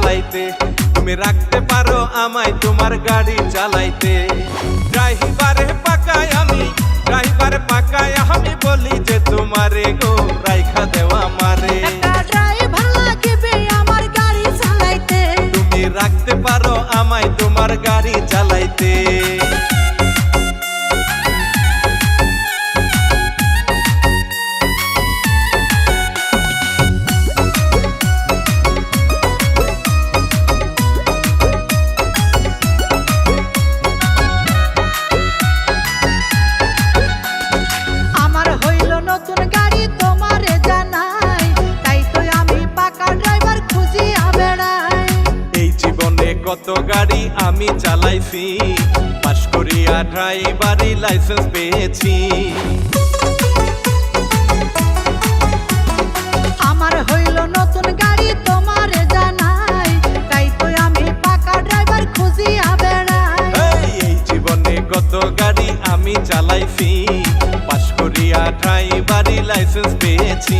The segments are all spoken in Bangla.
চালাইতে, তুমি রাখতে পারো আমায় তোমার গাড়ি চালাইতে। ড্রাইভারে পাকায় আমি, ড্রাইভারে পাকায় আমি বলি যে তোমারে গো রাইখা দেওয়া মারে। ড্রাইভার লাগবে আমার গাড়ি চালাইতে, তুমি রাখতে পারো আমায় তোমার গাড়ি চালাইতে। আমার হইল নতুন গাড়ি তোমারে জানাই, তাই তো আমি পাকা ড্রাইভার খুঁজিয়া বেড়াই। এই জীবনে কত গাড়ি আমি চালাইছি, পাশ করিয়া ড্রাইভারি লাইসেন্স পেয়েছি। আমার হইল নতুন গাড়ি তোমারে জানাই, তাই তো আমি পাকা ড্রাইভার খুঁজিয়া বেড়াই। এই জীবনে কত গাড়ি আমি চালাইছি, পাশ করিয়া ড্রাইভারি লাইসেন্স পেয়েছি।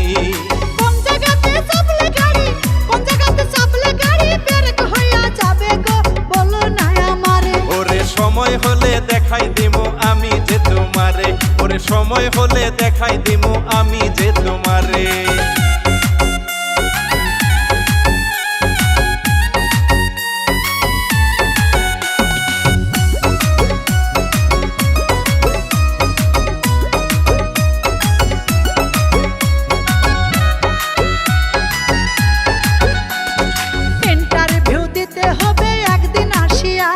কোন জায়গাতে চাপলে গাড়ি, কোন জায়গাতে চাপলে গাড়ি বেরেক হইয়া যাবে গো বলো না আমারে। ওরে সময় হলে দেখাই দিমু আমি যে তোমারে, ওরে সময় হলে দেখাই দিমু আমি যে তোমারে। ইন্টারভিউ দিতে হবে একদিন আসিয়া,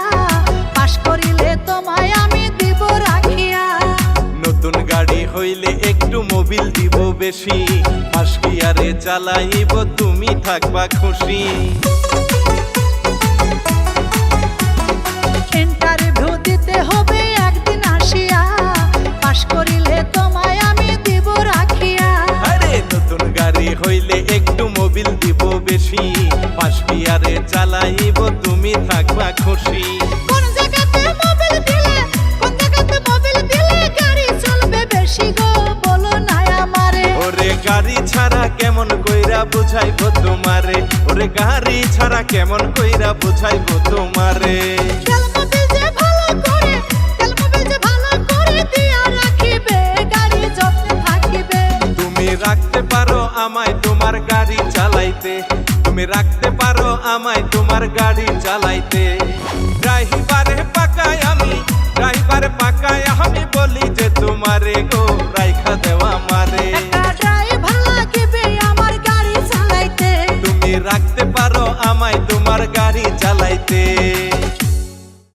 পাশ করিলে তোমায় আমি দিব রাখিয়া। নতুন গাড়ি হইলে একটু মোবিল দিব বেশি, পাশ গিয়ারে চালাইব তুমি থাকবা খুশি। ইন্টারভিউ দিতে হবে একদিন আসিয়া, পাশ করিলে তোমায় আমি দিব রাখিয়া। আরে নতুন গাড়ি হইলে একটু মোবিল দিব বেশি, পাশ গিয়ারে চালাইব তুমি থাকবা খুশি। কোন জায়গাতে মোবিল দিলে, কোন জায়গাতে মোবিল দিলে গাড়ি চলবে বেশি গো বলো না আমারে। ওরে গাড়ি ছাড়া কেমন কইরা বুঝাইবো তোমারে, ওরে গাড়ি ছাড়া কেমন কইরা বুঝাইবো তোমারে। তেল মোবিল যে ভালো করে, তেল মোবিল যে ভালো করে দিয়া রাখিবে, গাড়ি যত্নে থাকিবে। তুমি রাখতে পারো আমায় তোমার গাড়ি চালাইতে, তুমি রাখতে পারো আমায় তোমার গাড়ি চালাইতে। ড্রাইভারে পাকায় আমি, ড্রাইভারে পাকায় আমি বলি যে তোমারে গো